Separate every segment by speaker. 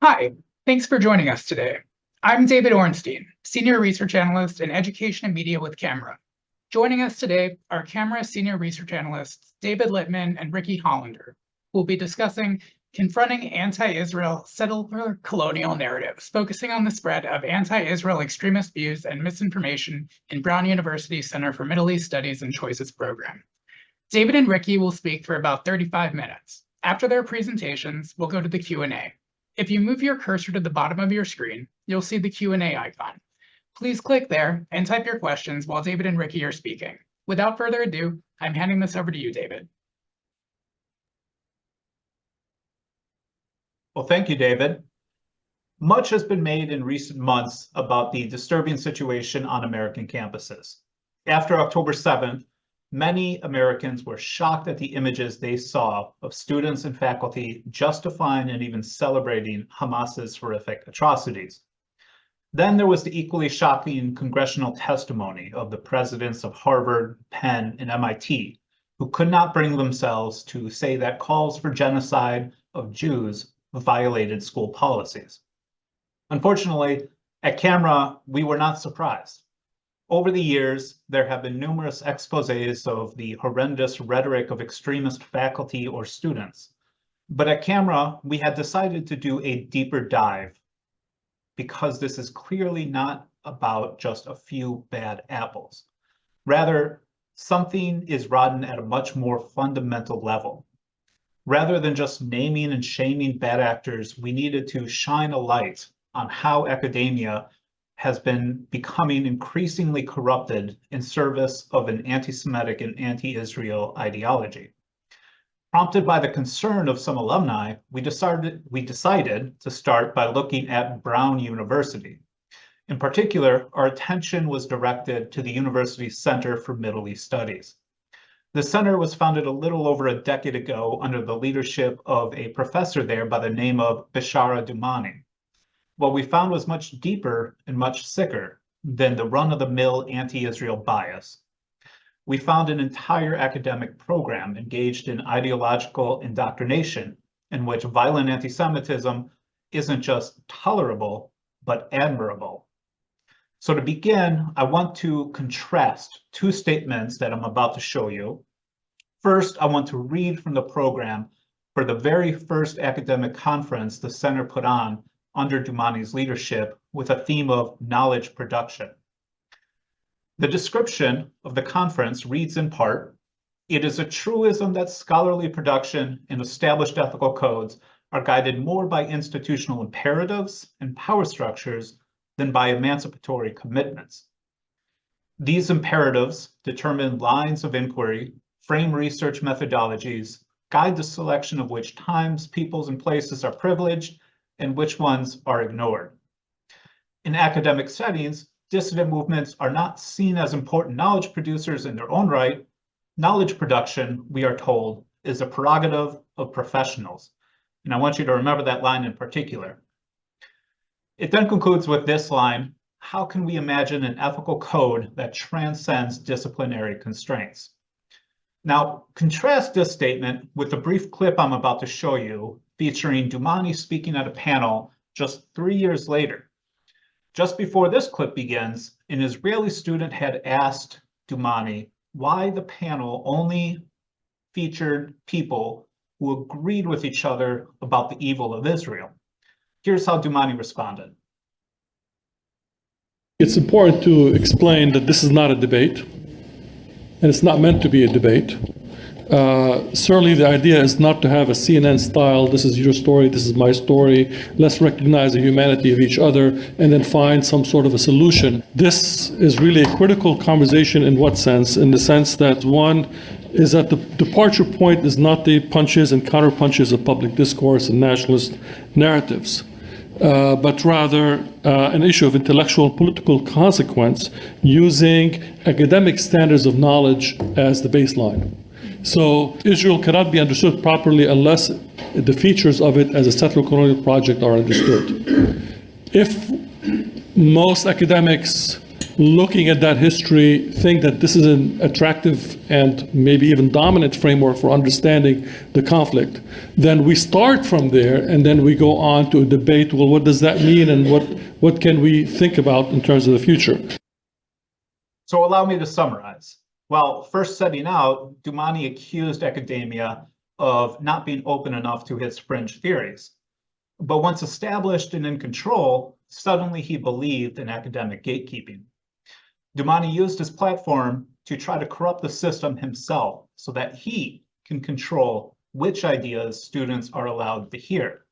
Speaker 1: Hi, thanks for joining us today. I'm David Ornstein, Senior Research Analyst in Education and Media with Camera. Joining us today are Camera Senior Research Analysts David Littman and Ricky Hollander, who will be discussing Confronting Anti-Israel Settler-Colonial Narratives, focusing on the spread of anti-Israel extremist views and misinformation in Brown University's Center for Middle East Studies and Choices program. David and Ricky will speak for about 35 minutes. After their presentations, we'll go to the Q&A. If you move your cursor to the bottom of your screen, you'll see the Q&A icon. Please click there and type your questions while David and Ricky are speaking. Without further ado, I'm handing this over to you, David.
Speaker 2: Well, thank you, David. Much has been made in recent months about the disturbing situation on American campuses. After October 7th, many Americans were shocked at the images they saw of students and faculty justifying and even celebrating Hamas's horrific atrocities. Then there was the equally shocking congressional testimony of the presidents of Harvard, Penn, and MIT, who could not bring themselves to say that calls for genocide of Jews violated school policies. Unfortunately, at Camera, we were not surprised. Over the years, there have been numerous exposés of the horrendous rhetoric of extremist faculty or students. But at Camera, we had decided to do a deeper dive because this is clearly not about just a few bad apples. Rather, something is rotten at a much more fundamental level. Rather than just naming and shaming bad actors, we needed to shine a light on how academia has been becoming increasingly corrupted in service of an anti-Semitic and anti-Israel ideology. Prompted by the concern of some alumni, we decided to start by looking at Brown University. In particular, our attention was directed to the university's Center for Middle East Studies. The center was founded a little over a decade ago under the leadership of a professor there by the name of Bishara Dumani. What we found was much deeper and much sicker than the run-of-the-mill anti-Israel bias. We found an entire academic program engaged in ideological indoctrination in which violent anti-Semitism isn't just tolerable, but admirable. So to begin, I want to contrast two statements that I'm about to show you. First, I want to read from the program for the very first academic conference the center put on under Dumani's leadership with a theme of knowledge production. The description of the conference reads in part, "It is a truism that scholarly production and established ethical codes are guided more by institutional imperatives and power structures than by emancipatory commitments. These imperatives determine lines of inquiry, frame research methodologies, guide the selection of which times, peoples, and places are privileged and which ones are ignored. In academic settings, dissident movements are not seen as important knowledge producers in their own right. Knowledge production, we are told, is a prerogative of professionals." And I want you to remember that line in particular. It then concludes with this line, "How can we imagine an ethical code that transcends disciplinary constraints?" Now, contrast this statement with the brief clip I'm about to show you, featuring Dumani speaking at a panel just 3 years later. Just before this clip begins, an Israeli student had asked Dumani why the panel only featured people who agreed with each other about the evil of Israel. Here's how Dumani responded.
Speaker 3: It's important to explain that this is not a debate, and it's not meant to be a debate. Certainly the idea is not to have a CNN style, this is your story, this is my story, let's recognize the humanity of each other and then find some sort of a solution. This is really a critical conversation in what sense? In the sense that one is that the departure point is not the punches and counter punches of public discourse and nationalist narratives, but rather an issue of intellectual and political consequence using academic standards of knowledge as the baseline. So Israel cannot be understood properly unless the features of it as a settler-colonial project are understood. If most academics looking at that history, think that this is an attractive and maybe even dominant framework for understanding the conflict, then we start from there and then we go on to a debate, well, what does that mean and what can we think about in terms of the future?
Speaker 2: So allow me to summarize. Well, first setting out, Doumani accused academia of not being open enough to his fringe theories. But once established and in control, suddenly he believed in academic gatekeeping. Doumani used his platform to try to corrupt the system himself so that he can control which ideas students are allowed to hear.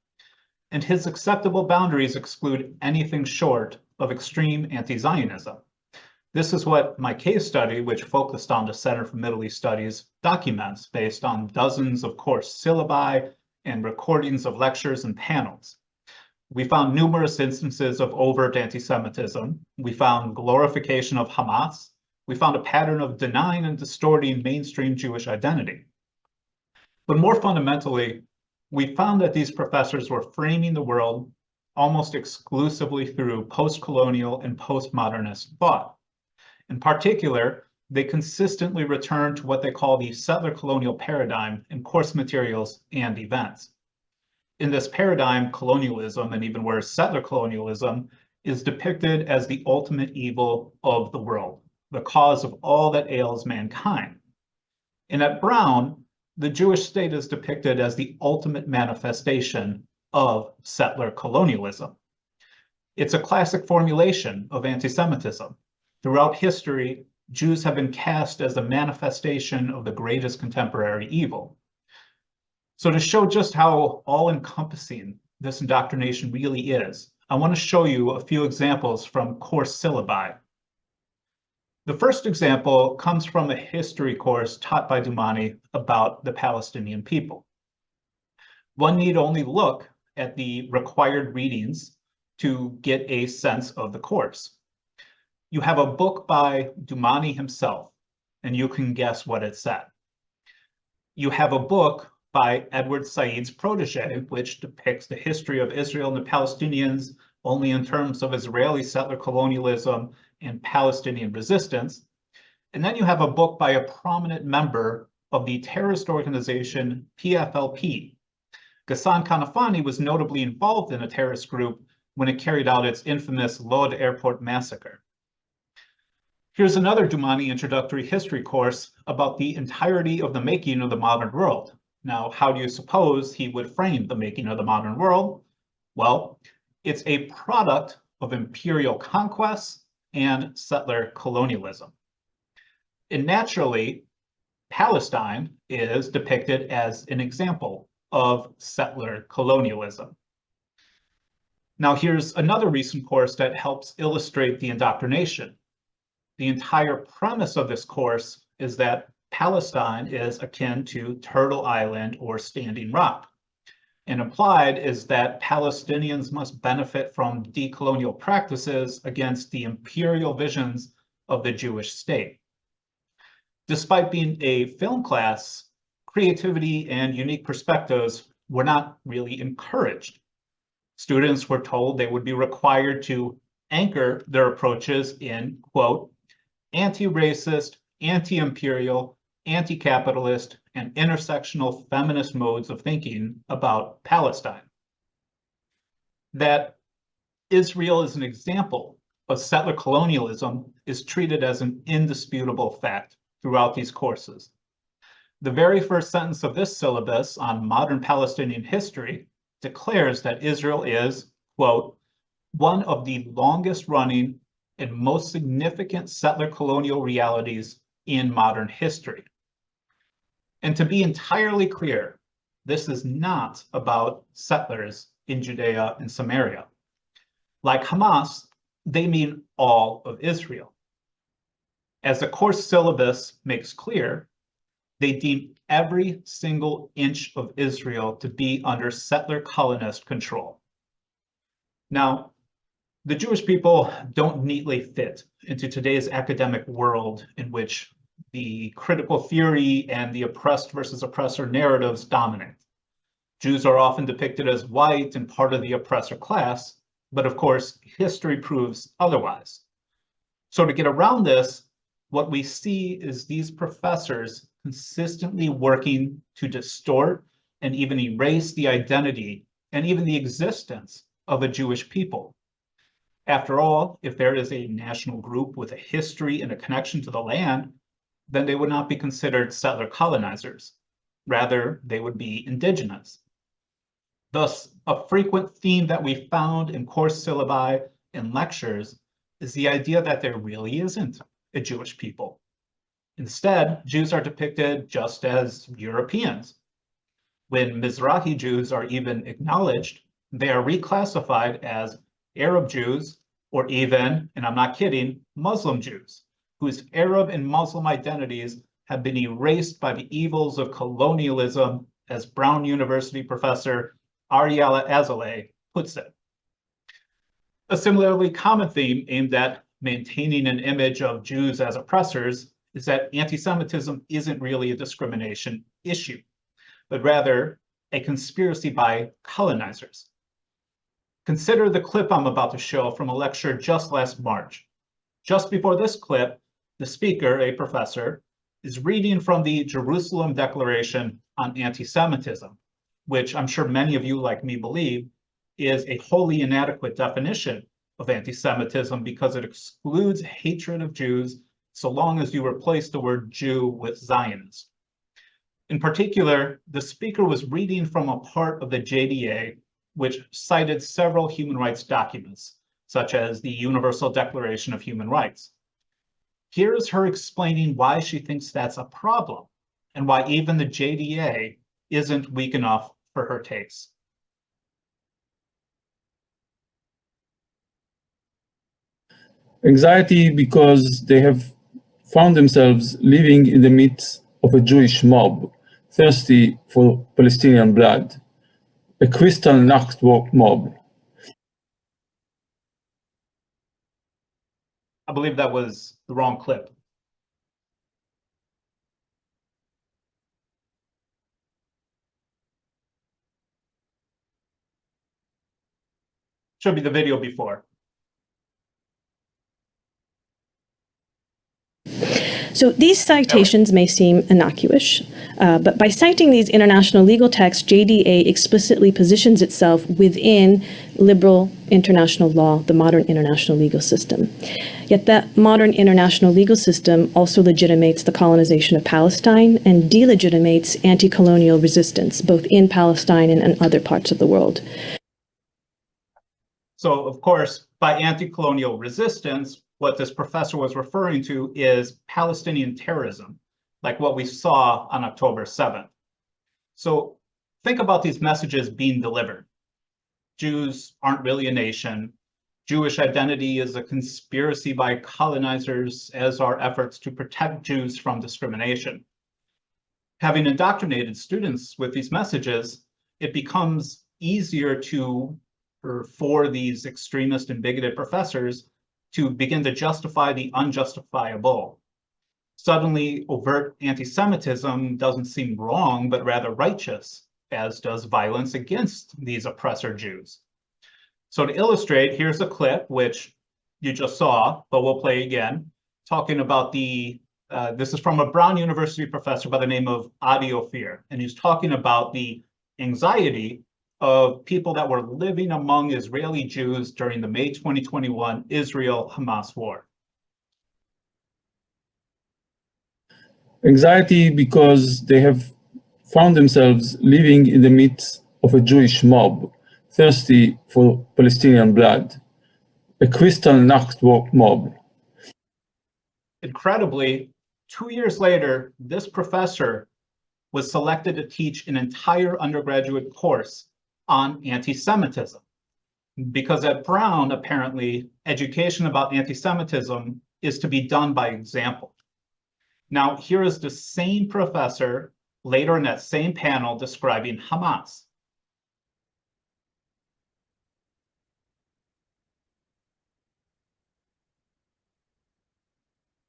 Speaker 2: And his acceptable boundaries exclude anything short of extreme anti-Zionism. This is what my case study, which focused on the Center for Middle East Studies, documents based on dozens of course syllabi and recordings of lectures and panels. We found numerous instances of overt anti-Semitism. We found glorification of Hamas. We found a pattern of denying and distorting mainstream Jewish identity. But more fundamentally, we found that these professors were framing the world almost exclusively through post-colonial and postmodernist thought. In particular, they consistently return to what they call the settler-colonial paradigm in course materials and events. In this paradigm, colonialism, and even worse, settler colonialism, is depicted as the ultimate evil of the world, the cause of all that ails mankind. And at Brown, the Jewish state is depicted as the ultimate manifestation of settler colonialism. It's a classic formulation of anti-Semitism. Throughout history, Jews have been cast as a manifestation of the greatest contemporary evil. So to show just how all-encompassing this indoctrination really is, I want to show you a few examples from course syllabi. The first example comes from a history course taught by Doumani about the Palestinian people. One need only look at the required readings to get a sense of the course. You have a book by Doumani himself, and you can guess what it said. You have a book by Edward Said's protege, which depicts the history of Israel and the Palestinians only in terms of Israeli settler colonialism and Palestinian resistance. And then you have a book by a prominent member of the terrorist organization PFLP. Ghassan Kanafani was notably involved in a terrorist group when it carried out its infamous Lod airport massacre. Here's another Doumani introductory history course about the entirety of the making of the modern world. Now, how do you suppose he would frame the making of the modern world? Well, it's a product of imperial conquests and settler colonialism. And naturally, Palestine is depicted as an example of settler colonialism. Now, here's another recent course that helps illustrate the indoctrination. The entire premise of this course is that Palestine is akin to Turtle Island or Standing Rock. And implied is that Palestinians must benefit from decolonial practices against the imperial visions of the Jewish state. Despite being a film class, creativity and unique perspectives were not really encouraged. Students were told they would be required to anchor their approaches in, quote, anti-racist, anti-imperial, anti-capitalist, and intersectional feminist modes of thinking about Palestine. That Israel is an example of settler colonialism is treated as an indisputable fact throughout these courses. The very first sentence of this syllabus on modern Palestinian history declares that Israel is, quote, one of the longest running and most significant settler colonial realities in modern history. And to be entirely clear, this is not about settlers in Judea and Samaria. Like Hamas, they mean all of Israel. As the course syllabus makes clear, they deem every single inch of Israel to be under settler colonist control. Now, the Jewish people don't neatly fit into today's academic world in which the critical theory and the oppressed versus oppressor narratives dominate. Jews are often depicted as white and part of the oppressor class, but of course, history proves otherwise. So to get around this, what we see is these professors consistently working to distort and even erase the identity and even the existence of a Jewish people. After all, if there is a national group with a history and a connection to the land, then they would not be considered settler colonizers. Rather, they would be indigenous. Thus, a frequent theme that we found in course syllabi and lectures is the idea that there really isn't a Jewish people. Instead, Jews are depicted just as Europeans. When Mizrahi Jews are even acknowledged, they are reclassified as Arab Jews, or even, and I'm not kidding, Muslim Jews, whose Arab and Muslim identities have been erased by the evils of colonialism, as Brown University professor Ariella Azaleh puts it. A similarly common theme aimed at maintaining an image of Jews as oppressors is that anti-Semitism isn't really a discrimination issue, but rather a conspiracy by colonizers. Consider the clip I'm about to show from a lecture just last March. Just before this clip, the speaker, a professor, is reading from the Jerusalem Declaration on Anti-Semitism, which I'm sure many of you, like me, believe is a wholly inadequate definition of anti-Semitism because it excludes hatred of Jews so long as you replace the word Jew with Zionist. In particular, the speaker was reading from a part of the JDA which cited several human rights documents, such as the Universal Declaration of Human Rights. Here's her explaining why she thinks that's a problem and why even the JDA isn't weak enough for her taste.
Speaker 4: Anxiety because they have found themselves living in the midst of a Jewish mob thirsty for Palestinian blood, a crystal-knocked mob.
Speaker 2: I believe that was the wrong clip. Should be the video before.
Speaker 5: So these citations may seem innocuous, but by citing these international legal texts, JDA explicitly positions itself within liberal international law, the modern international legal system. Yet that modern international legal system also legitimates the colonization of Palestine and delegitimates anti-colonial resistance, both in Palestine and in other parts of the world.
Speaker 2: So, of course, by anti-colonial resistance, what this professor was referring to is Palestinian terrorism, like what we saw on October 7th. So think about these messages being delivered. Jews aren't really a nation. Jewish identity is a conspiracy by colonizers, as are efforts to protect Jews from discrimination. Having indoctrinated students with these messages, it becomes easier for these extremist and bigoted professors to begin to justify the unjustifiable. Suddenly, overt anti-Semitism doesn't seem wrong, but rather righteous, as does violence against these oppressor Jews. So to illustrate, here's a clip, which you just saw, but we'll play again, talking about this is from a Brown University professor by the name of Adi Ophir, and he's talking about the anxiety of people that were living among Israeli Jews during the May 2021 Israel-Hamas war.
Speaker 4: Anxiety because they have found themselves living in the midst of a Jewish mob thirsty for Palestinian blood, a crystal-knocked mob.
Speaker 2: Incredibly, 2 years later, this professor was selected to teach an entire undergraduate course on anti-Semitism. Because at Brown, apparently, education about anti-Semitism is to be done by example. Now, here is the same professor later in that same panel describing Hamas.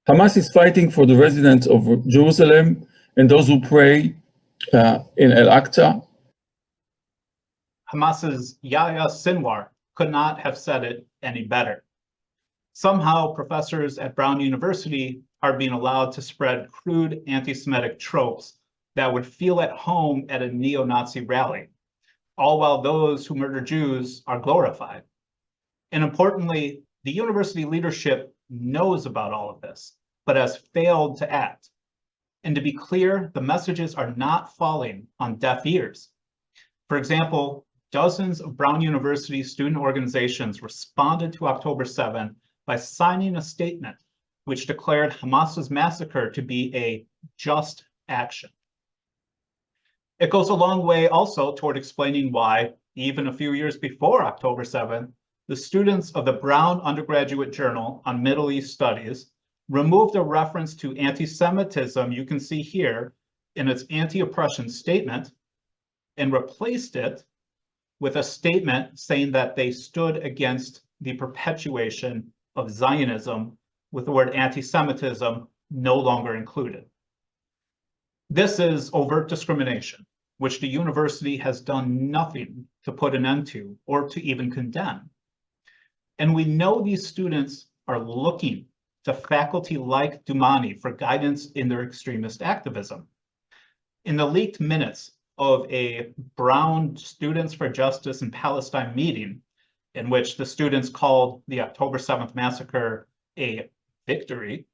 Speaker 4: Hamas is fighting for the residents of Jerusalem and those who pray in Al-Aqsa.
Speaker 2: Hamas's Yahya Sinwar could not have said it any better. Somehow, professors at Brown University are being allowed to spread crude anti-Semitic tropes that would feel at home at a neo-Nazi rally, all while those who murder Jews are glorified. And importantly, the university leadership knows about all of this, but has failed to act. And to be clear, the messages are not falling on deaf ears. For example, dozens of Brown University student organizations responded to October 7 by signing a statement which declared Hamas's massacre to be a just action. It goes a long way also toward explaining why, even a few years before October 7, the students of the Brown Undergraduate Journal on Middle East Studies removed a reference to anti-Semitism you can see here in its anti-oppression statement and replaced it with a statement saying that they stood against the perpetuation of Zionism with the word anti-Semitism no longer included. This is overt discrimination, which the university has done nothing to put an end to or to even condemn. And we know these students are looking to faculty like Dumani for guidance in their extremist activism. In the leaked minutes of a Brown Students for Justice in Palestine meeting, in which the students called the October 7th massacre a victory,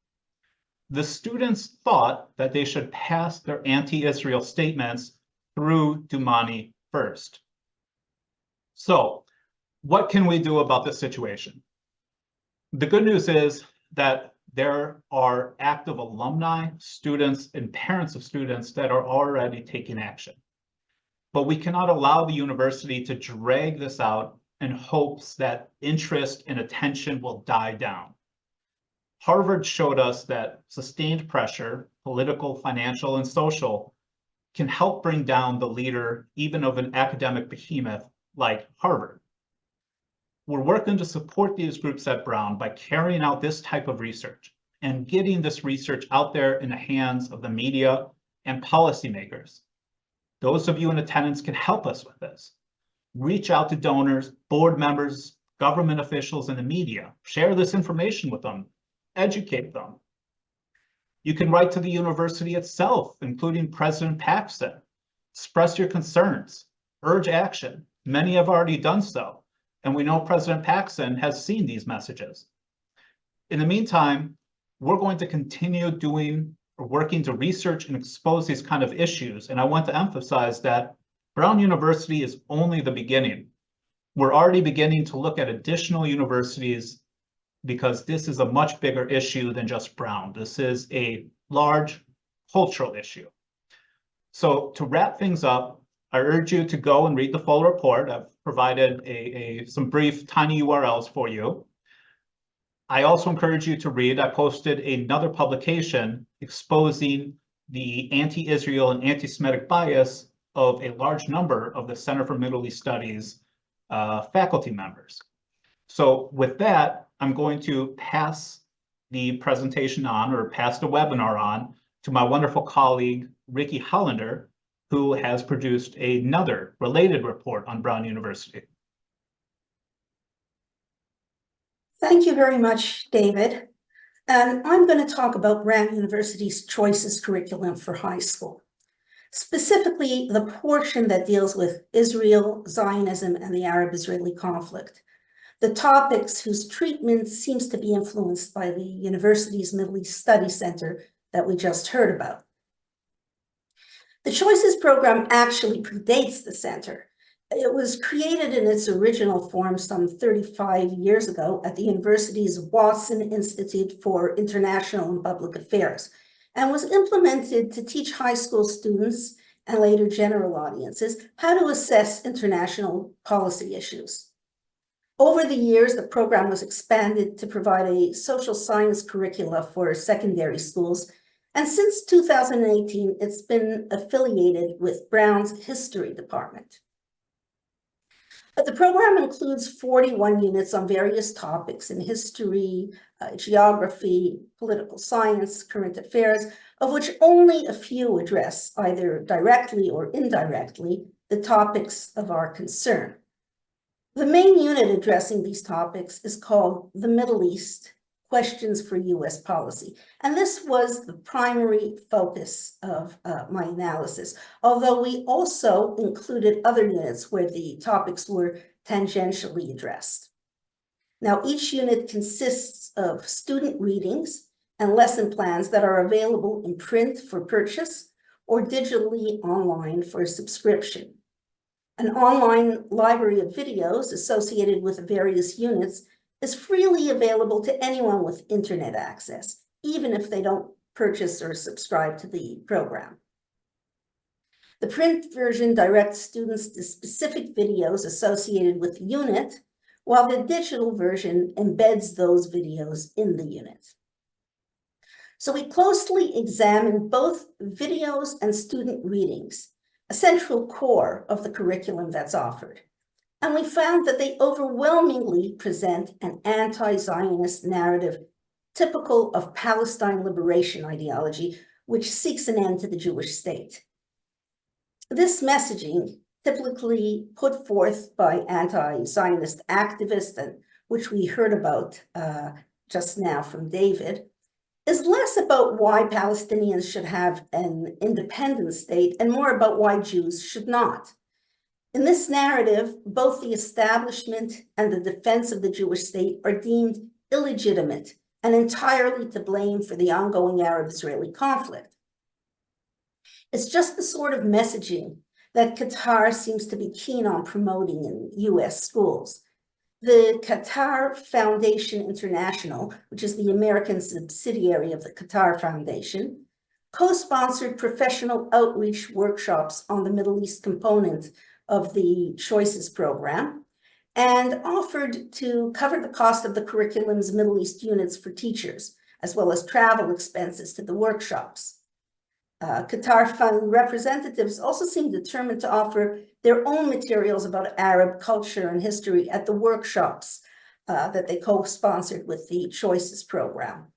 Speaker 2: the students thought that they should pass their anti-Israel statements through Dumani first. So, what can we do about this situation? The good news is that there are active alumni, students, and parents of students that are already taking action. But we cannot allow the university to drag this out in hopes that interest and attention will die down. Harvard showed us that sustained pressure, political, financial, and social, can help bring down the leader even of an academic behemoth like Harvard. We're working to support these groups at Brown by carrying out this type of research and getting this research out there in the hands of the media and policymakers. Those of you in attendance can help us with this. Reach out to donors, board members, government officials, and the media. Share this information with them. Educate them. You can write to the university itself, including President Paxton. Express your concerns. Urge action. Many have already done so, and we know President Paxton has seen these messages. In the meantime, we're going to continue working to research and expose these kind of issues, and I want to emphasize that Brown University is only the beginning. We're already beginning to look at additional universities because this is a much bigger issue than just Brown. This is a large cultural issue. So to wrap things up, I urge you to go and read the full report. I've provided some brief tiny URLs for you. I also encourage you to read, I posted another publication exposing the anti-Israel and anti-Semitic bias of a large number of the Center for Middle East Studies faculty members. So with that, I'm going to pass the presentation on, or pass the webinar on, to my wonderful colleague, Ricky Hollander, who has produced another related report on Brown University.
Speaker 6: Thank you very much, David. And I'm going to talk about Brown University's Choices curriculum for high school, specifically the portion that deals with Israel, Zionism, and the Arab-Israeli conflict, the topics whose treatment seems to be influenced by the university's Middle East Study Center that we just heard about. The Choices program actually predates the center. It was created in its original form some 35 years ago at the university's Watson Institute for International and Public Affairs, and was implemented to teach high school students and later general audiences how to assess international policy issues. Over the years, the program was expanded to provide a social science curricula for secondary schools, and since 2018, it's been affiliated with Brown's History Department. But the program includes 41 units on various topics in history, geography, political science, current affairs, of which only a few address, either directly or indirectly, the topics of our concern. The main unit addressing these topics is called The Middle East, Questions for U.S. Policy. And this was the primary focus of my analysis, although we also included other units where the topics were tangentially addressed. Now, each unit consists of student readings and lesson plans that are available in print for purchase or digitally online for subscription. An online library of videos associated with the various units is freely available to anyone with internet access, even if they don't purchase or subscribe to the program. The print version directs students to specific videos associated with the unit, while the digital version embeds those videos in the unit. So we closely examined both videos and student readings, a central core of the curriculum that's offered. And we found that they overwhelmingly present an anti-Zionist narrative typical of Palestine liberation ideology, which seeks an end to the Jewish state. This messaging, typically put forth by anti-Zionist activists, and which we heard about just now from David, is less about why Palestinians should have an independent state and more about why Jews should not. In this narrative, both the establishment and the defense of the Jewish state are deemed illegitimate and entirely to blame for the ongoing Arab-Israeli conflict. It's just the sort of messaging that Qatar seems to be keen on promoting in US schools. The Qatar Foundation International, which is the American subsidiary of the Qatar Foundation, co-sponsored professional outreach workshops on the Middle East component of the Choices program and offered to cover the cost of the curriculum's Middle East units for teachers, as well as travel expenses to the workshops. Qatar Fund representatives also seem determined to offer their own materials about Arab culture and history at the workshops that they co-sponsored with the Choices program.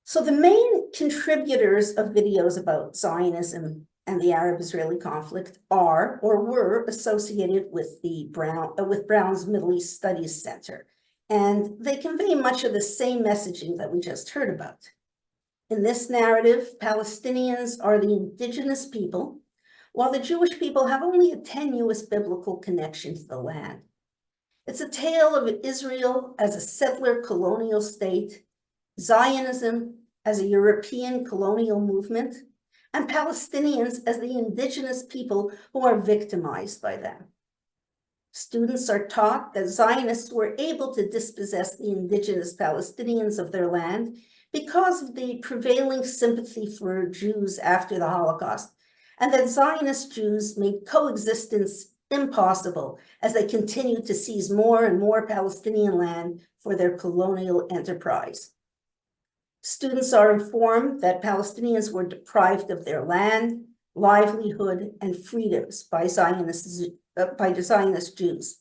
Speaker 6: So the main contributors of videos about Zionism and the Arab-Israeli conflict are or were associated with the Brown's Middle East Studies Center, and they convey much of the same messaging that we just heard about. In this narrative, Palestinians are the indigenous people, while the Jewish people have only a tenuous biblical connection to the land. It's a tale of Israel as a settler-colonial state, Zionism as a European colonial movement, and Palestinians as the indigenous people who are victimized by them. Students are taught that Zionists were able to dispossess the indigenous Palestinians of their land because of the prevailing sympathy for Jews after the Holocaust, and that Zionist Jews made coexistence impossible as they continued to seize more and more Palestinian land for their colonial enterprise. Students are informed that Palestinians were deprived of their land, livelihood, and freedoms by Zionist Jews.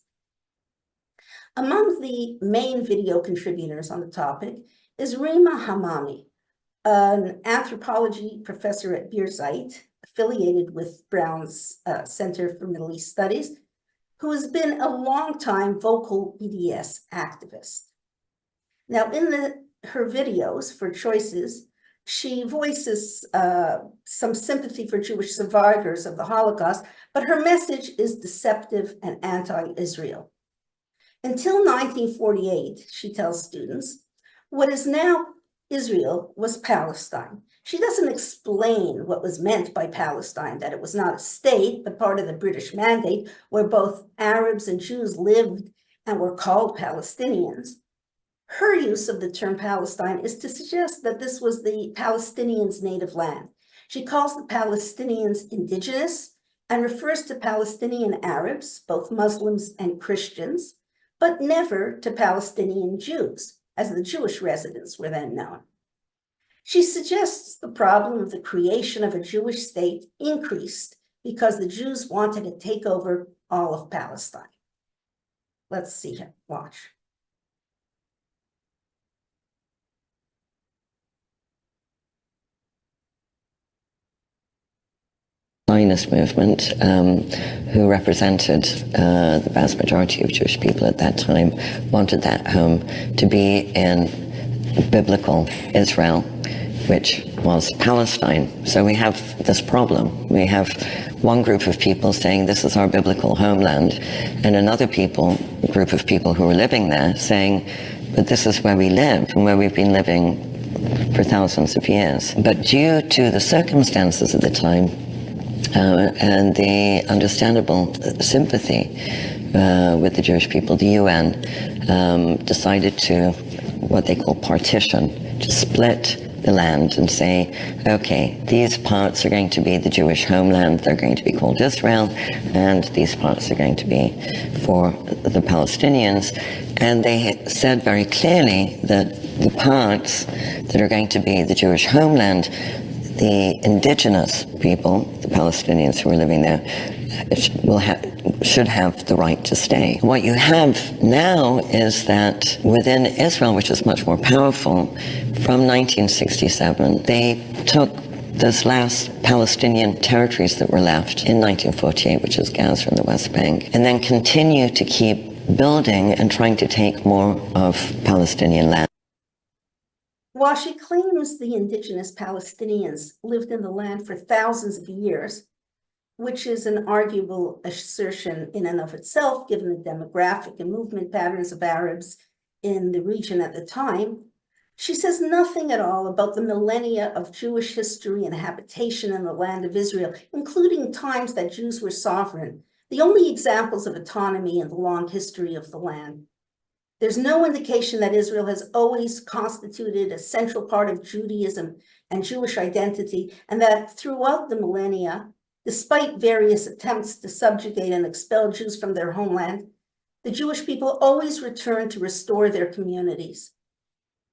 Speaker 6: Among the main video contributors on the topic is Rima Hamami, an anthropology professor at Birzeit, affiliated with Brown's Center for Middle East Studies, who has been a longtime vocal BDS activist. Now, in her videos for Choices, she voices some sympathy for Jewish survivors of the Holocaust, but her message is deceptive and anti-Israel. Until 1948, she tells students, what is now Israel was Palestine. She doesn't explain what was meant by Palestine, that it was not a state, but part of the British Mandate, where both Arabs and Jews lived and were called Palestinians. Her use of the term Palestine is to suggest that this was the Palestinians' native land. She calls the Palestinians indigenous and refers to Palestinian Arabs, both Muslims and Christians, but never to Palestinian Jews, as the Jewish residents were then known. She suggests the problem of the creation of a Jewish state increased because the Jews wanted to take over all of Palestine. Let's see her, watch.
Speaker 7: Zionist movement, who represented the vast majority of Jewish people at that time, wanted that home to be in biblical Israel, which was Palestine. So we have this problem. We have one group of people saying this is our biblical homeland, and another group of people who were living there saying, but this is where we live and where we've been living for thousands of years. But due to the circumstances at the time, and the understandable sympathy with the Jewish people, the UN decided to, what they call partition, to split the land and say, okay, these parts are going to be the Jewish homeland, they're going to be called Israel, and these parts are going to be for the Palestinians. And they said very clearly that the parts that are going to be the Jewish homeland, the indigenous people, the Palestinians who are living there, should have the right to stay. What you have now is that within Israel, which is much more powerful, from 1967, they took those last Palestinian territories that were left in 1948, which is Gaza and the West Bank, and then continue to keep building and trying to take more of Palestinian land.
Speaker 6: While she claims the indigenous Palestinians lived in the land for thousands of years, which is an arguable assertion in and of itself, given the demographic and movement patterns of Arabs in the region at the time, she says nothing at all about the millennia of Jewish history and habitation in the land of Israel, including times that Jews were sovereign, the only examples of autonomy in the long history of the land. There's no indication that Israel has always constituted a central part of Judaism and Jewish identity, and that throughout the millennia, despite various attempts to subjugate and expel Jews from their homeland, the Jewish people always returned to restore their communities.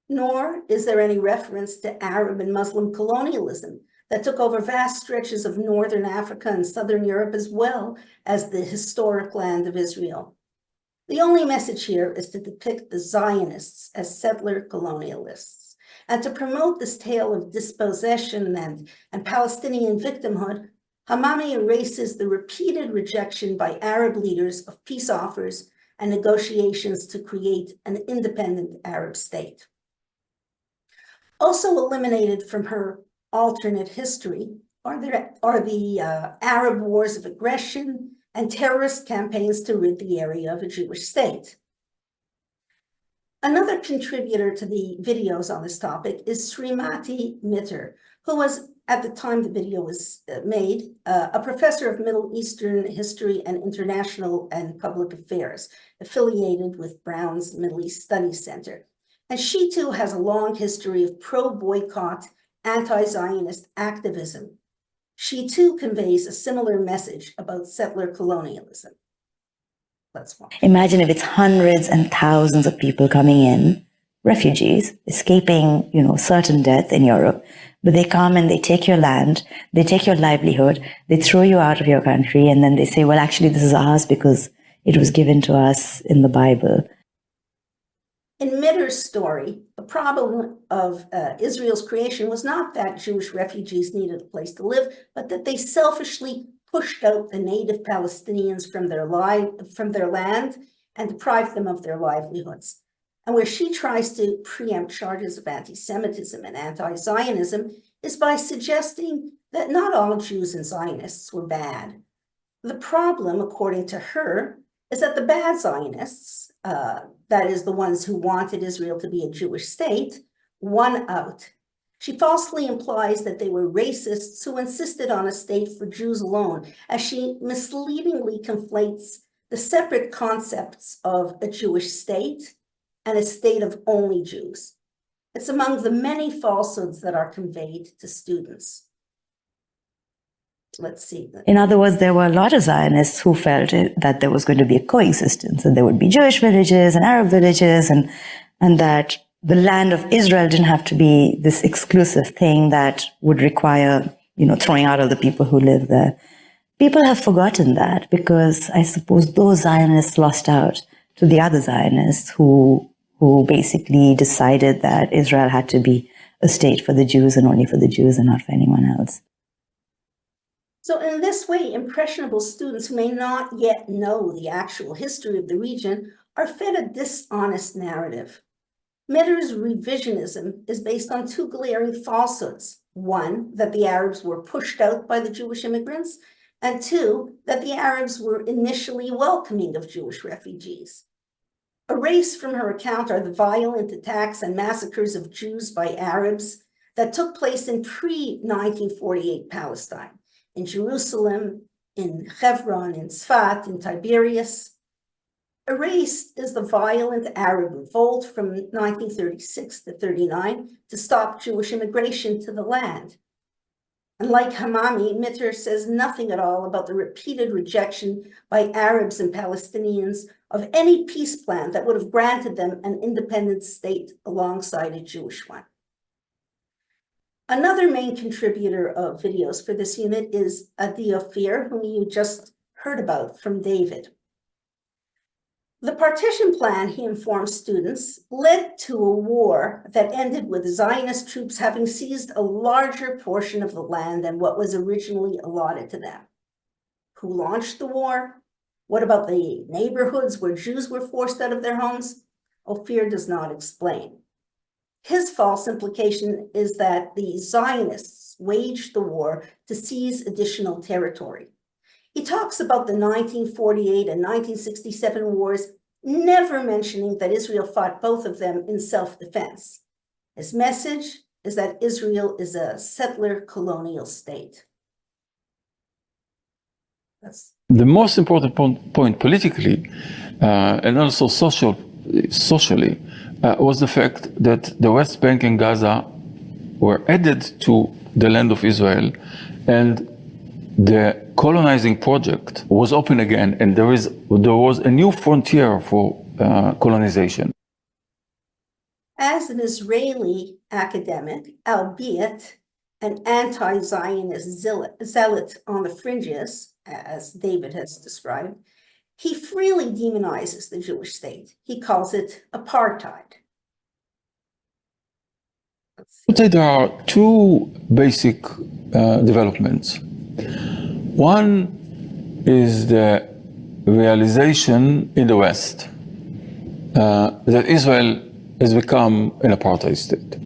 Speaker 6: Nor is there any reference to Arab and Muslim colonialism that took over vast stretches of northern Africa and southern Europe, as well as the historic land of Israel. The only message here is to depict the Zionists as settler colonialists, and to promote this tale of dispossession and Palestinian victimhood. Hamami erases the repeated rejection by Arab leaders of peace offers and negotiations to create an independent Arab state. Also eliminated from her alternate history are the Arab wars of aggression and terrorist campaigns to rid the area of a Jewish state. Another contributor to the videos on this topic is Srimati Mitter, who was, at the time the video was made, a professor of Middle Eastern history and international and public affairs, affiliated with Brown's Middle East Studies Center. And she too has a long history of pro-boycott, anti-Zionist activism. She too conveys a similar message about settler colonialism. Let's watch.
Speaker 8: Imagine if it's hundreds and thousands of people coming in, refugees, escaping, certain death in Europe, but they come and they take your land, they take your livelihood, they throw you out of your country, and then they say, well, actually, this is ours because it was given to us in the Bible.
Speaker 6: In Mitter's story, the problem of Israel's creation was not that Jewish refugees needed a place to live, but that they selfishly pushed out the native Palestinians from their land and deprived them of their livelihoods. And where she tries to preempt charges of anti-Semitism and anti-Zionism is by suggesting that not all Jews and Zionists were bad. The problem, according to her, is that the bad Zionists, that is, the ones who wanted Israel to be a Jewish state, won out. She falsely implies that they were racists who insisted on a state for Jews alone, as she misleadingly conflates the separate concepts of a Jewish state and a state of only Jews. It's among the many falsehoods that are conveyed to students. Let's see.
Speaker 8: In other words, there were a lot of Zionists who felt that there was going to be a coexistence, and there would be Jewish villages and Arab villages, and that the land of Israel didn't have to be this exclusive thing that would require, throwing out all the people who live there. People have forgotten that because I suppose those Zionists lost out to the other Zionists who basically decided that Israel had to be a state for the Jews and only for the Jews and not for anyone else.
Speaker 6: So in this way, impressionable students who may not yet know the actual history of the region are fed a dishonest narrative. Mitter's revisionism is based on two glaring falsehoods. One, that the Arabs were pushed out by the Jewish immigrants, and two, that the Arabs were initially welcoming of Jewish refugees. Erased from her account are the violent attacks and massacres of Jews by Arabs that took place in pre-1948 Palestine, in Jerusalem, in Hebron, in Tzfat, in Tiberias. Erased is the violent Arab revolt from 1936 to 39 to stop Jewish immigration to the land. And like Hamami, Mitter says nothing at all about the repeated rejection by Arabs and Palestinians of any peace plan that would have granted them an independent state alongside a Jewish one. Another main contributor of videos for this unit is Adi Ophir, whom you just heard about from David. The partition plan, he informs students, led to a war that ended with Zionist troops having seized a larger portion of the land than what was originally allotted to them. Who launched the war? What about the neighborhoods where Jews were forced out of their homes? Ophir does not explain. His false implication is that the Zionists waged the war to seize additional territory. He talks about the 1948 and 1967 wars, never mentioning that Israel fought both of them in self-defense. His message is that Israel is a settler-colonial state.
Speaker 4: The most important point politically and also socially was the fact that the West Bank and Gaza were added to the land of Israel, and the colonizing project was open again, and there was a new frontier for colonization.
Speaker 6: As an Israeli academic, albeit an anti-Zionist zealot on the fringes, as David has described, he freely demonizes the Jewish state. He calls it apartheid.
Speaker 4: I would say there are two basic developments. One is the realization in the West that Israel has become an apartheid state.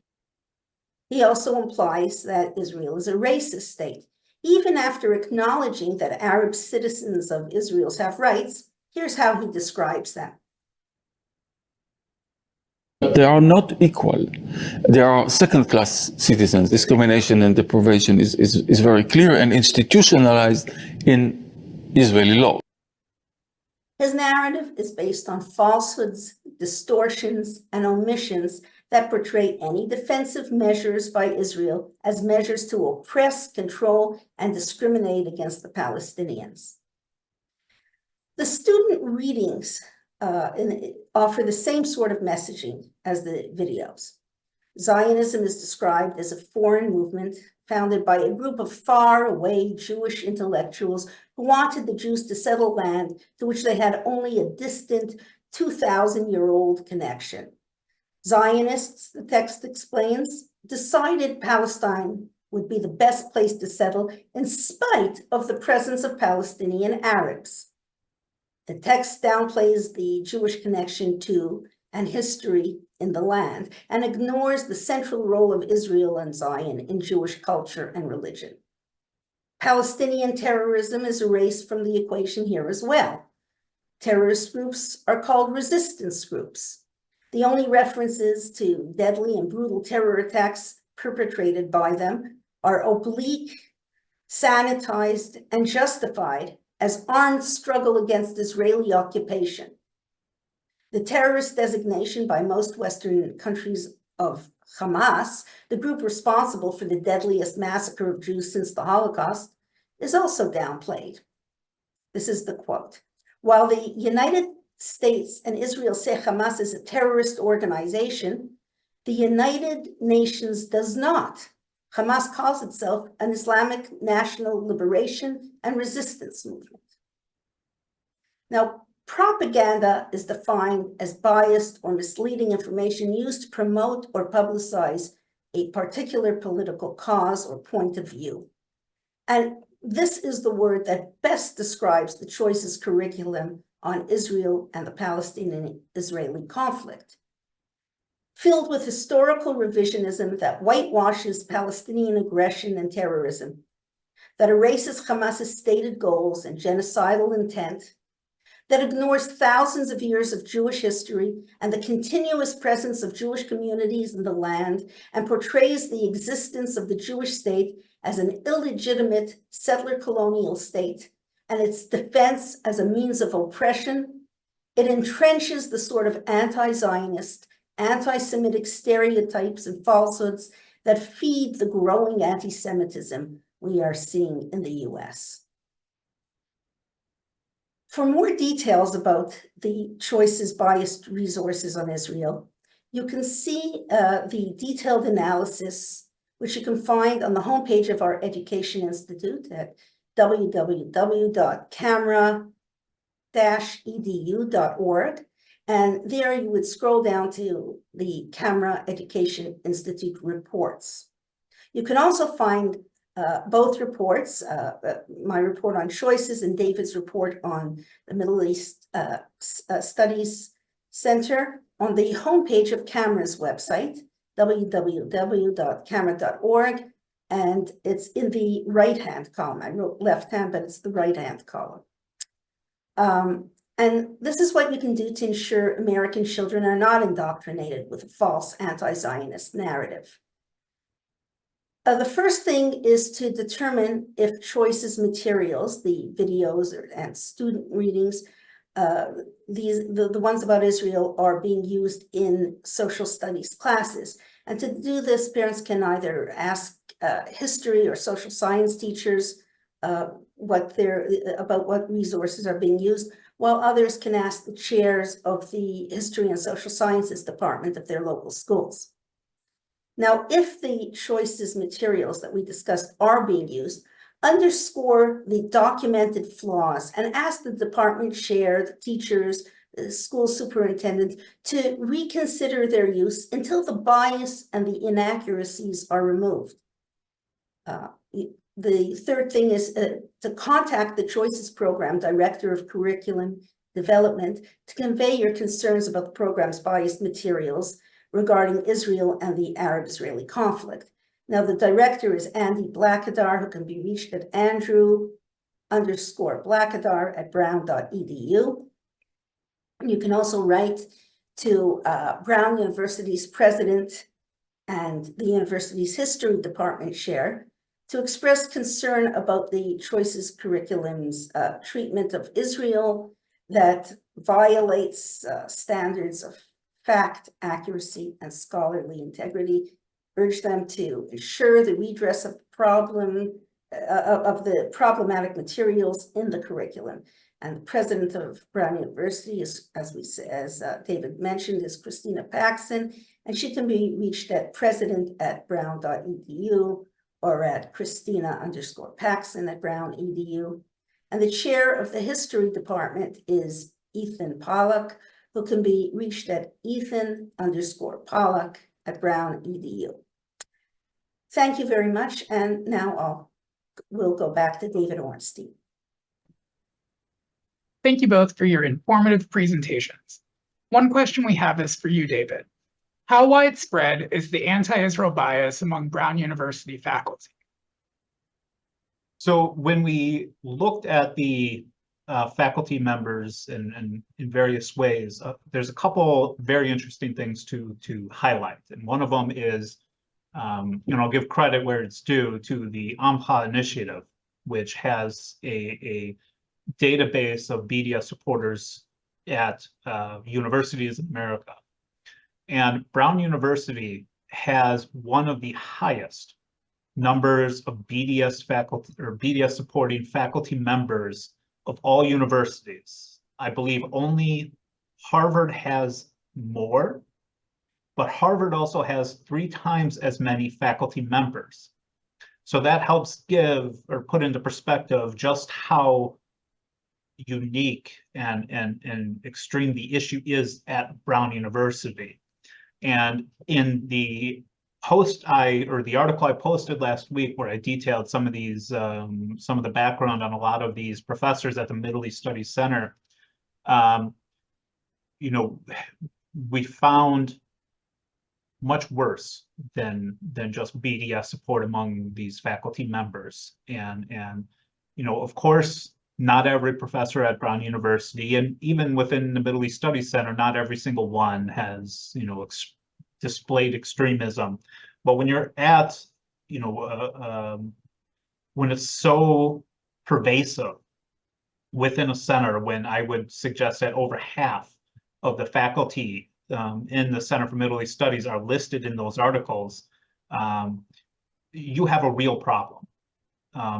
Speaker 6: He also implies that Israel is a racist state. Even after acknowledging that Arab citizens of Israel have rights, here's how he describes them.
Speaker 4: They are not equal. They are second-class citizens. Discrimination and deprivation is very clear and institutionalized in Israeli law.
Speaker 6: His narrative is based on falsehoods, distortions, and omissions that portray any defensive measures by Israel as measures to oppress, control, and discriminate against the Palestinians. The student readings offer the same sort of messaging as the videos. Zionism is described as a foreign movement founded by a group of far-away Jewish intellectuals who wanted the Jews to settle land to which they had only a distant 2,000-year-old connection. Zionists, the text explains, decided Palestine would be the best place to settle in spite of the presence of Palestinian Arabs. The text downplays the Jewish connection to and history in the land and ignores the central role of Israel and Zion in Jewish culture and religion. Palestinian terrorism is erased from the equation here as well. Terrorist groups are called resistance groups. The only references to deadly and brutal terror attacks perpetrated by them are oblique, sanitized, and justified as armed struggle against Israeli occupation. The terrorist designation by most Western countries of Hamas, the group responsible for the deadliest massacre of Jews since the Holocaust, is also downplayed. This is the quote. While the United States and Israel say Hamas is a terrorist organization, the United Nations does not. Hamas calls itself an Islamic national liberation and resistance movement. Now, propaganda is defined as biased or misleading information used to promote or publicize a particular political cause or point of view. And This is the word that best describes the Choices curriculum on Israel and the Palestinian-Israeli conflict. Filled with historical revisionism that whitewashes Palestinian aggression and terrorism, that erases Hamas's stated goals and genocidal intent, that ignores thousands of years of Jewish history and the continuous presence of Jewish communities in the land, and portrays the existence of the Jewish state as an illegitimate settler-colonial state and its defense as a means of oppression. It entrenches the sort of anti-Zionist, anti-Semitic stereotypes and falsehoods that feed the growing anti-Semitism we are seeing in the US. For more details about the Choices biased resources on Israel, you can see the detailed analysis, which you can find on the homepage of our Education Institute at www.camera-edu.org. And there you would scroll down to the Camera Education Institute reports. You can also find both reports, my report on choices and David's report on the Middle East Studies Center, on the homepage of Camera's website, www.camera.org, and it's in the right-hand column. I wrote left-hand, but it's the right-hand column. And this is what you can do to ensure American children are not indoctrinated with a false anti-Zionist narrative. The first thing is to determine if Choices materials, the videos and student readings, the ones about Israel, are being used in social studies classes. And to do this, parents can either ask history or social science teachers about what resources are being used, while others can ask the chairs of the History and Social Sciences department of their local schools. Now, if the Choices materials that we discussed are being used, underscore the documented flaws and ask the department chair, the teachers, the school superintendent to reconsider their use until the bias and the inaccuracies are removed. The third thing is to contact the Choices Program Director of Curriculum Development to convey your concerns about the program's biased materials regarding Israel and the Arab-Israeli conflict. Now, the director is Andy Blackadar, who can be reached at andrew_Blackadar@brown.edu. You can also write to Brown University's president and the university's history department chair to express concern about the Choices curriculum's treatment of Israel that violates standards of fact, accuracy, and scholarly integrity. Urge them to ensure the redress of the problematic materials in the curriculum. And the president of Brown University is, as David mentioned, is Christina Paxson, and she can be reached at president@brown.edu or at Christina_Paxson@brown.edu. And the chair of the history department is Ethan Pollock, who can be reached at Ethan_Pollock@brown.edu. Thank you very much. And now we'll go back to David Ornstein.
Speaker 1: Thank you both for your informative presentations. One question we have is for you, David. How widespread is the anti-Israel bias among Brown University faculty?
Speaker 2: So when we looked at the faculty members in various ways, there's a couple very interesting things to highlight. And one of them is, I'll give credit where it's due to the AMHA initiative, which has a database of BDS supporters at universities in America. And Brown University has one of the highest numbers of BDS faculty or BDS supporting faculty members of all universities. I believe only Harvard has more, but Harvard also has 3 times as many faculty members. So that helps give or put into perspective just how unique and extreme the issue is at Brown University. And in the the article I posted last week where I detailed some of these, some of the background on a lot of these professors at the Middle East Studies Center, you know, we found much worse than just BDS support among these faculty members. And you know, of course, not every professor at Brown University, and even within the Middle East Studies Center, not every single one has, you know, displayed extremism. But when you're at, you know, when it's so pervasive within a center, when I would suggest that over half of the faculty in the Center for Middle East Studies are listed in those articles, you have a real problem.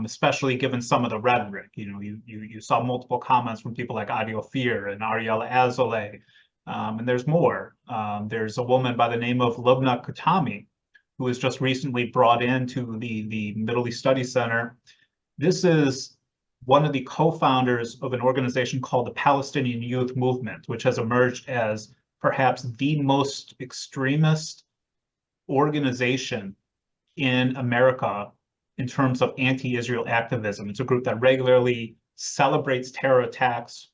Speaker 2: Especially given some of the rhetoric. You know, you saw multiple comments from people like Adi Ophir and Ariel Azoulay, and there's more. There's a woman by the name of Lubna Khatami, who was just recently brought into the Middle East Studies Center. This is one of the co-founders of an organization called the Palestinian Youth Movement, which has emerged as perhaps the most extremist organization in America in terms of anti-Israel activism. It's a group that regularly celebrates terror attacks,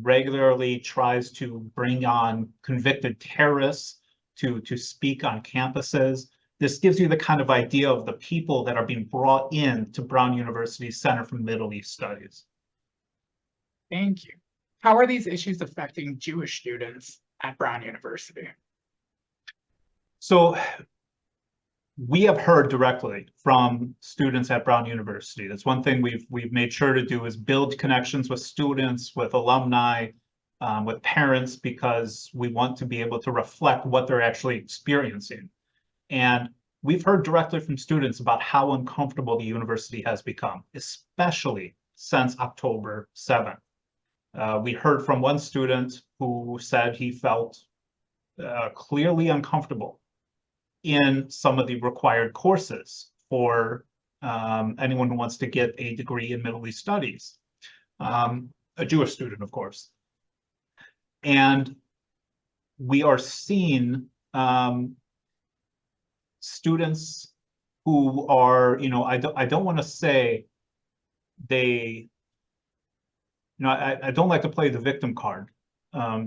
Speaker 2: regularly tries to bring on convicted terrorists to speak on campuses. This gives you the kind of idea of the people that are being brought in to Brown University's Center for Middle East Studies.
Speaker 1: Thank you. How are these issues affecting Jewish students at Brown University?
Speaker 2: So we have heard directly from students at Brown University. That's one thing we've made sure to do, is build connections with students, with alumni, with parents, because we want to be able to reflect what they're actually experiencing. And we've heard directly from students about how uncomfortable the university has become, especially since October 7th. We heard from one student who said he felt clearly uncomfortable in some of the required courses for anyone who wants to get a degree in Middle East Studies, a Jewish student, of course. And we are seeing students who are, you know, I don't want to say they, you know, I don't like to play the victim card,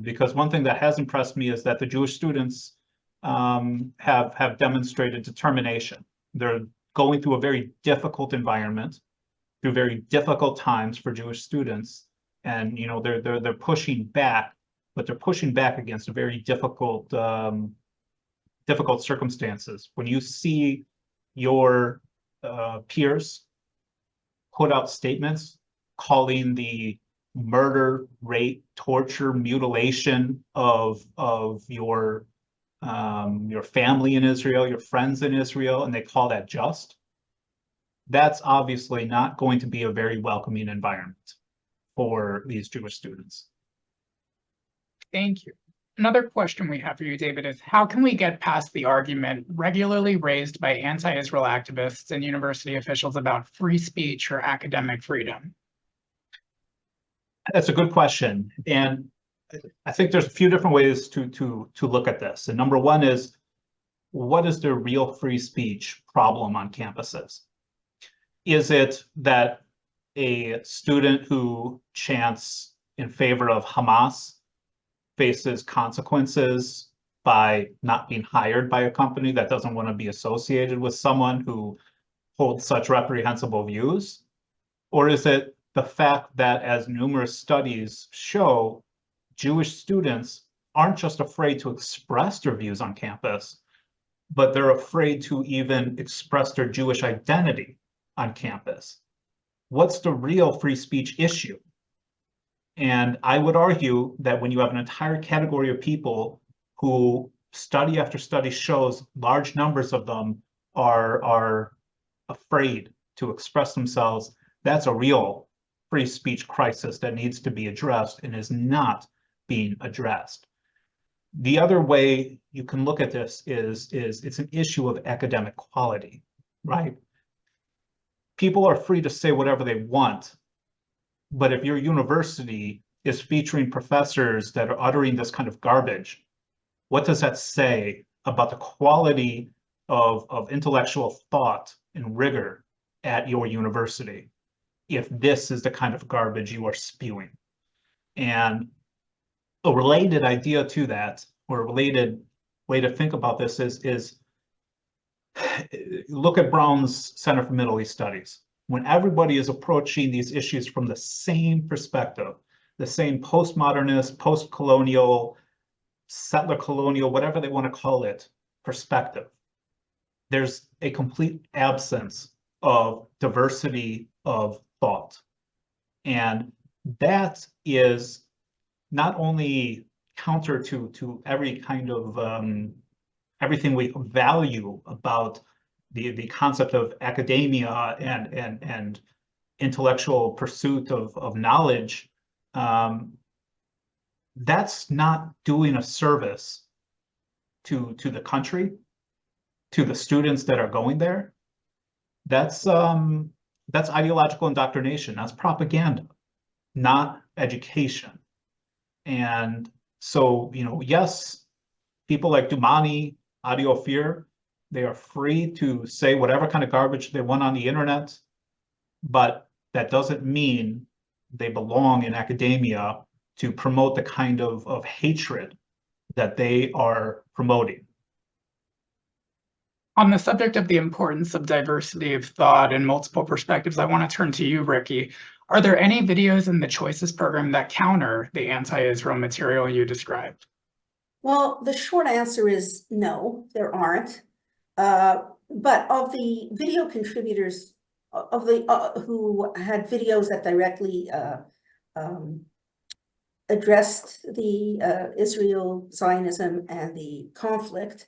Speaker 2: because one thing that has impressed me is that the Jewish students have demonstrated determination. They're going through a very difficult environment, through very difficult times for Jewish students, and you know they're pushing back, but they're pushing back against a very difficult difficult circumstances. When you see your peers put out statements calling the murder, rape, torture, mutilation of your family in Israel, your friends in Israel, and they call that just, that's obviously not going to be a very welcoming environment for these Jewish students.
Speaker 1: Thank you. Another question we have for you, David, is how can we get past the argument regularly raised by anti-Israel activists and university officials about free speech or academic freedom?
Speaker 2: That's a good question. And I think there's a few different ways to look at this. And number one is, what is the real free speech problem on campuses? Is it that a student who chants in favor of Hamas faces consequences by not being hired by a company that doesn't want to be associated with someone who holds such reprehensible views? Or is it the fact that, as numerous studies show, Jewish students aren't just afraid to express their views on campus, but they're afraid to even express their Jewish identity on campus? What's the real free speech issue? And I would argue that when you have an entire category of people who, study after study shows, large numbers of them are afraid to express themselves, that's a real free speech crisis that needs to be addressed and is not being addressed. The other way you can look at this is it's an issue of academic quality, right? People are free to say whatever they want, but if your university is featuring professors that are uttering this kind of garbage, what does that say about the quality of intellectual thought and rigor at your university if this is the kind of garbage you are spewing. And a related idea to that, or a related way to think about this is look at Brown's Center for Middle East Studies. When everybody is approaching these issues from the same perspective, the same postmodernist, post-colonial, settler-colonial, whatever they want to call it, perspective, there's a complete absence of diversity of thought. And that is not only counter to every kind of everything we value about the concept of academia and intellectual pursuit of knowledge, that's not doing a service to the country, to the students that are going there. That's ideological indoctrination. That's propaganda, not education. And so, you know, yes, people like Dumani, Audio Fear, they are free to say whatever kind of garbage they want on the internet, but that doesn't mean they belong in academia to promote the kind of hatred that they are promoting.
Speaker 1: On the subject of the importance of diversity of thought and multiple perspectives, I want to turn to you, Ricky. Are there any videos in the Choices program that counter the anti-Israel material you described?
Speaker 6: Well, the short answer is no, there aren't. But of the video contributors, of the who had videos that directly addressed the Israel Zionism and the conflict,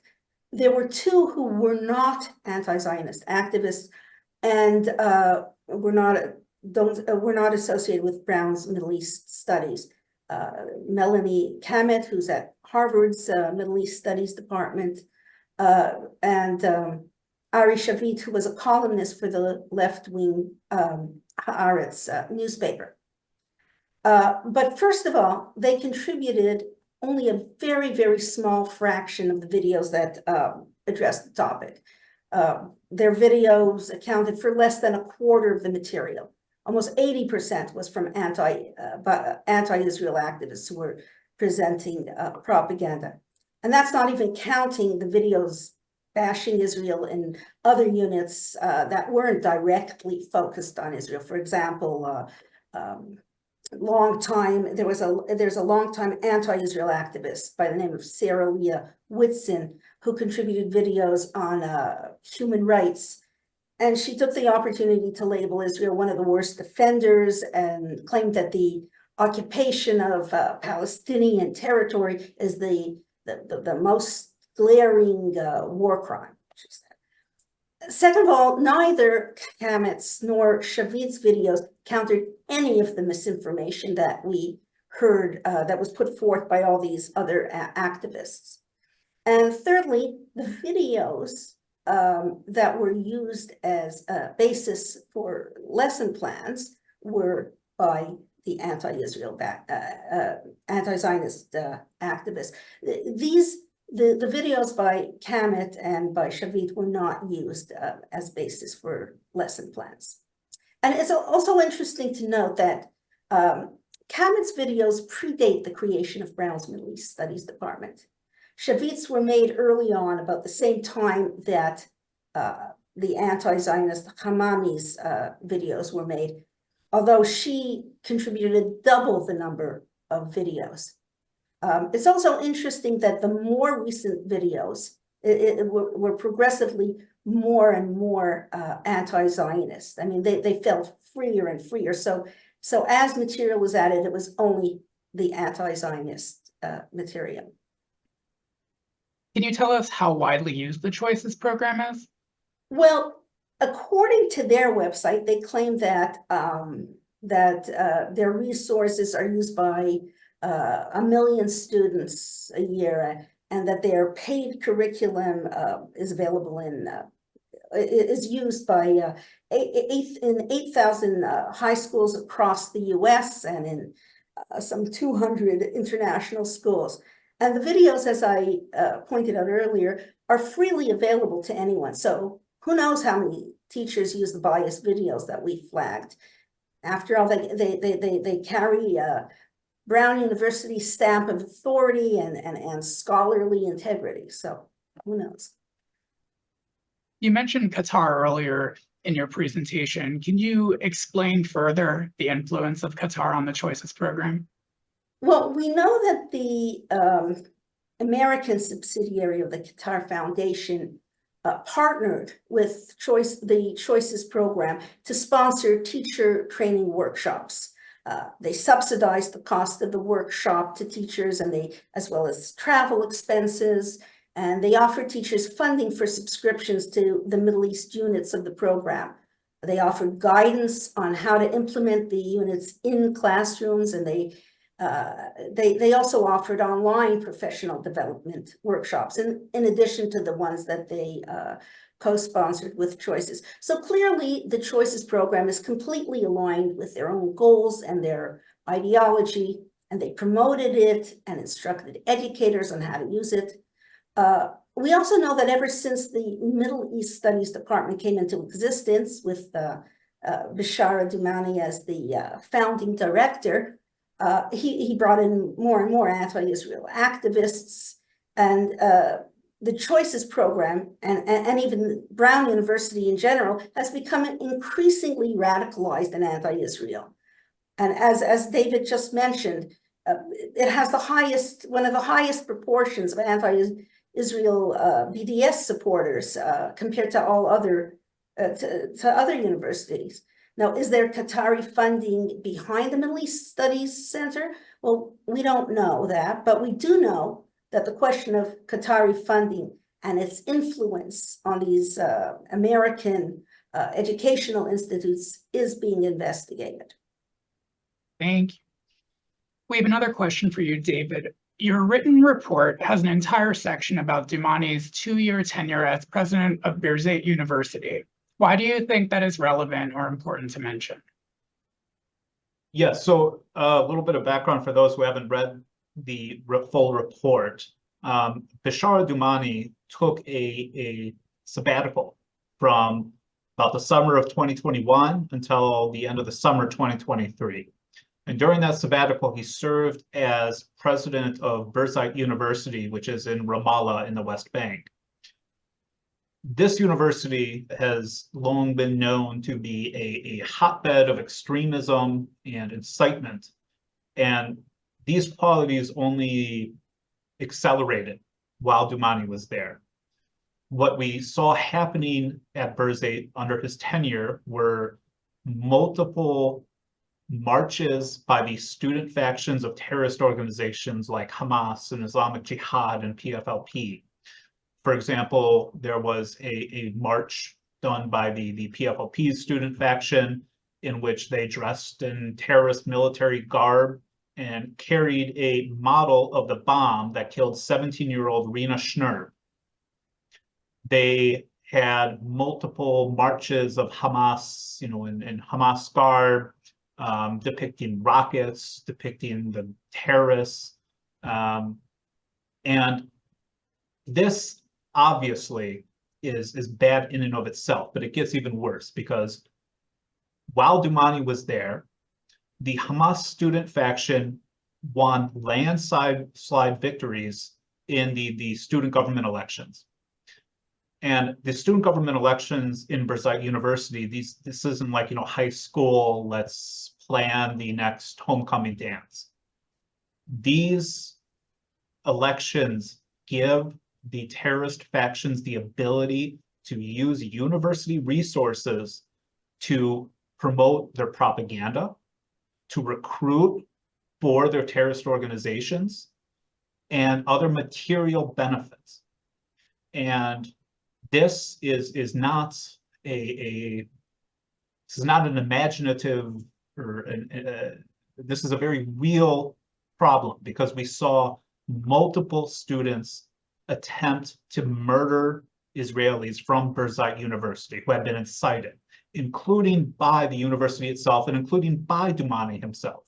Speaker 6: there were two who were not anti-Zionist activists and were not associated with Brown's Middle East studies. Melanie Kamet, who's at Harvard's Middle East Studies Department, and Ari Shavit, who was a columnist for the left-wing Haaretz newspaper. But first of all, they contributed only a very, very small fraction of the videos that addressed the topic. Their videos accounted for less than a quarter of the material. Almost 80% was from anti-Israel activists who were presenting propaganda. And that's not even counting the videos bashing Israel in other units that weren't directly focused on Israel. For example, there's a longtime anti-Israel activist by the name of Sarah Leah Whitson who contributed videos on human rights. And she took the opportunity to label Israel one of the worst offenders and claimed that the occupation of Palestinian territory is the most glaring war crime. Second of all, neither Kamet's nor Shavit's videos countered any of the misinformation that we heard that was put forth by all these other activists. And thirdly, the videos that were used as a basis for lesson plans were by the anti-Israel, anti-Zionist activists. The videos by Kamet and by Shavit were not used as basis for lesson plans. And it's also interesting to note that Kamet's videos predate the creation of Brown's Middle East Studies Department. Shavit's were made early on, about the same time that the anti-Zionist Hamami's videos were made, although she contributed double the number of videos. It's also interesting that the more recent videos were progressively more and more anti-Zionist. I mean, they felt freer and freer. So as material was added, it was only the anti-Zionist material.
Speaker 1: Can you tell us how widely used the Choices program is?
Speaker 6: Well, according to their website, they claim that their resources are used by 1 million students a year, and that their paid curriculum is available is used by 8,000 high schools across the U.S. and in some 200 international schools. And the videos, as I pointed out earlier, are freely available to anyone. So who knows how many teachers use the biased videos that we flagged. After all, they carry Brown University's stamp of authority and scholarly integrity. So who knows?
Speaker 1: You mentioned Qatar earlier in your presentation. Can you explain further the influence of Qatar on the Choices program?
Speaker 6: Well, we know that the American subsidiary of the Qatar Foundation partnered with the Choices program to sponsor teacher training workshops. They subsidized the cost of the workshop to teachers, and as well as travel expenses, and they offered teachers funding for subscriptions to the Middle East units of the program. They offered guidance on how to implement the units in classrooms, and they also offered online professional development workshops in addition to the ones that they co-sponsored with Choices. So clearly the Choices program is completely aligned with their own goals and their ideology, and they promoted it and instructed educators on how to use it. We also know that ever since the Middle East Studies Department came into existence with Bishara Doumani as the founding director, he brought in more and more anti-Israel activists, and the Choices program and even Brown University in general has become increasingly radicalized and anti-Israel. And as David just mentioned, it has one of the highest proportions of anti-Israel BDS supporters compared to all other other universities. Now, is there Qatari funding behind the Middle East Studies Center? Well, we don't know that, but we do know that the question of Qatari funding and its influence on these American educational institutes is being investigated.
Speaker 1: Thank you. We have another question for you, David. Your written report has an entire section about Doumani's 2-year tenure as president of Birzeit University. Why do you think that is relevant or important to mention?
Speaker 2: Yes, so a little bit of background for those who haven't read the full report. Bishara Doumani took a sabbatical from about the summer of 2021 until the end of the summer 2023. And during that sabbatical, he served as president of Birzeit University, which is in Ramallah in the West Bank. This university has long been known to be a hotbed of extremism and incitement. And these qualities only accelerated while Doumani was there. What we saw happening at Birzeit under his tenure were multiple marches by the student factions of terrorist organizations like Hamas and Islamic Jihad and PFLP. For example, there was a march done by the PFLP student faction in which they dressed in terrorist military garb and carried a model of the bomb that killed 17-year-old Rena Schnurr. They had multiple marches of Hamas, in Hamas garb, depicting rockets, depicting the terrorists. And this obviously is bad in and of itself, but it gets even worse because while Doumani was there, the Hamas student faction won landslide victories in the student government elections. And the student government elections in Birzeit University, this isn't like, high school, let's plan the next homecoming dance. These elections give the terrorist factions the ability to use university resources to promote their propaganda, to recruit for their terrorist organizations, and other material benefits. And this is not this is not an imaginative or this is a very real problem because we saw multiple students attempt to murder Israelis from Birzeit University who had been incited, including by the university itself and including by Doumani himself.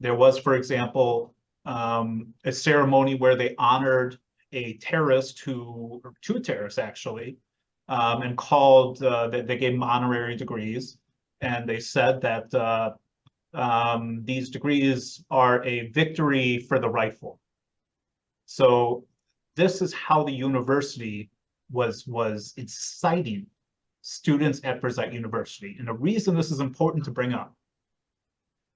Speaker 2: There was, for example, a ceremony where they honored terrorist who, or two terrorists actually, and called, they gave them honorary degrees. And they said that these degrees are a victory for the rightful. So this is how the university was inciting students at Berzite University. And the reason this is important to bring up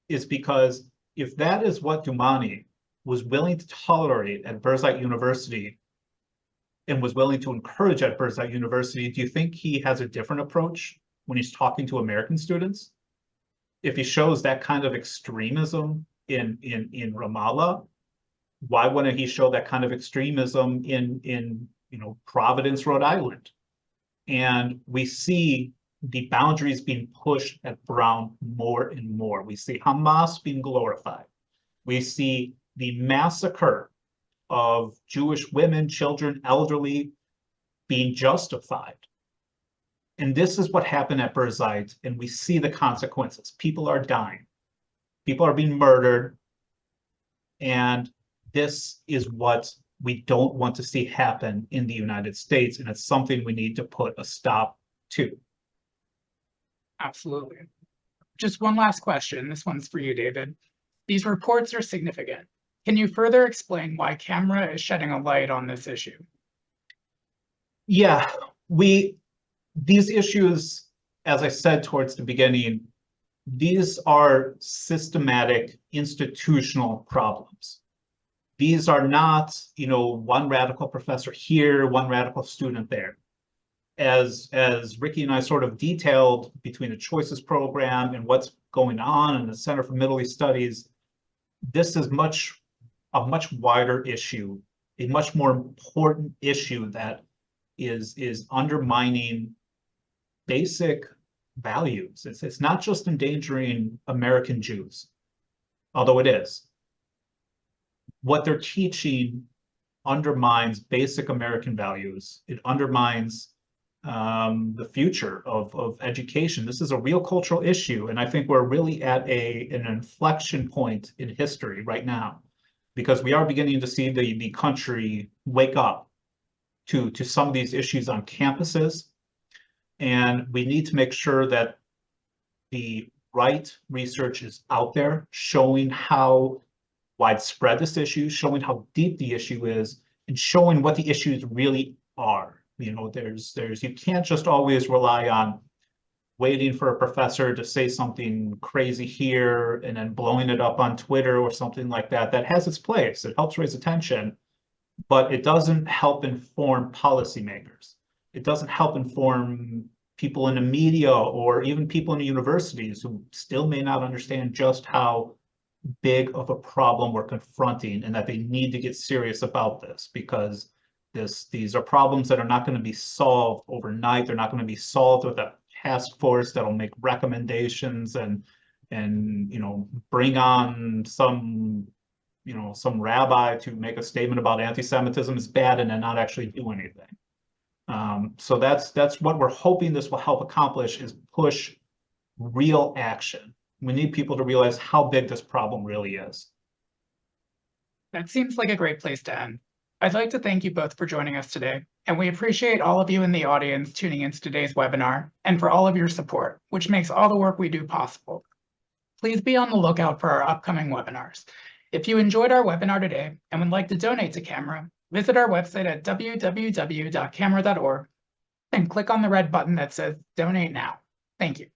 Speaker 2: is because if that is what Doumani was willing to tolerate at Berzite University and was willing to encourage at Berzite University, do you think he has a different approach when he's talking to American students? If he shows that kind of extremism in Ramallah, why wouldn't he show that kind of extremism in Providence, Rhode Island? And we see the boundaries being pushed at Brown more and more. We see Hamas being glorified. We see the massacre of Jewish women, children, elderly being justified. And this is what happened at Berzite, and we see the consequences. People are dying. People are being murdered. And this is what we don't want to see happen in the United States, and it's something we need to put a stop to.
Speaker 1: Absolutely. Just one last question. This one's for you, David. These reports are significant. Can you further explain why CAMRA is shedding a light on this issue?
Speaker 2: Yeah, these issues, as I said towards the beginning, these are systematic institutional problems. These are not, one radical professor here, one radical student there. As Ricky and I sort of detailed between the Choices program and what's going on in the Center for Middle East Studies, this is a much wider issue, a much more important issue that is undermining basic values. It's not just endangering American Jews, although it is. What they're teaching undermines basic American values. It undermines the future of education. This is a real cultural issue, and I think we're really at an inflection point in history right now, because we are beginning to see the country wake up to some of these issues on campuses, and we need to make sure that the right research is out there showing how widespread this issue, showing how deep the issue is, and showing what the issues really are. You can't just always rely on waiting for a professor to say something crazy here and then blowing it up on Twitter or something like that. That has its place. It helps raise attention, but it doesn't help inform policymakers. It doesn't help inform people in the media or even people in the universities who still may not understand just how big of a problem we're confronting, and that they need to get serious about this, because these are problems that are not going to be solved overnight. They're not going to be solved with a task force that'll make recommendations and bring on some rabbi to make a statement about anti-Semitism is bad and then not actually do anything. So that's what we're hoping this will help accomplish, is push real action. We need people to realize how big this problem really is.
Speaker 1: That seems like a great place to end. I'd like to thank you both for joining us today, and we appreciate all of you in the audience tuning into today's webinar and for all of your support, which makes all the work we do possible. Please be on the lookout for our upcoming webinars. If you enjoyed our webinar today and would like to donate to CAMRA, visit our website at www.camra.org and click on the red button that says Donate Now. Thank you.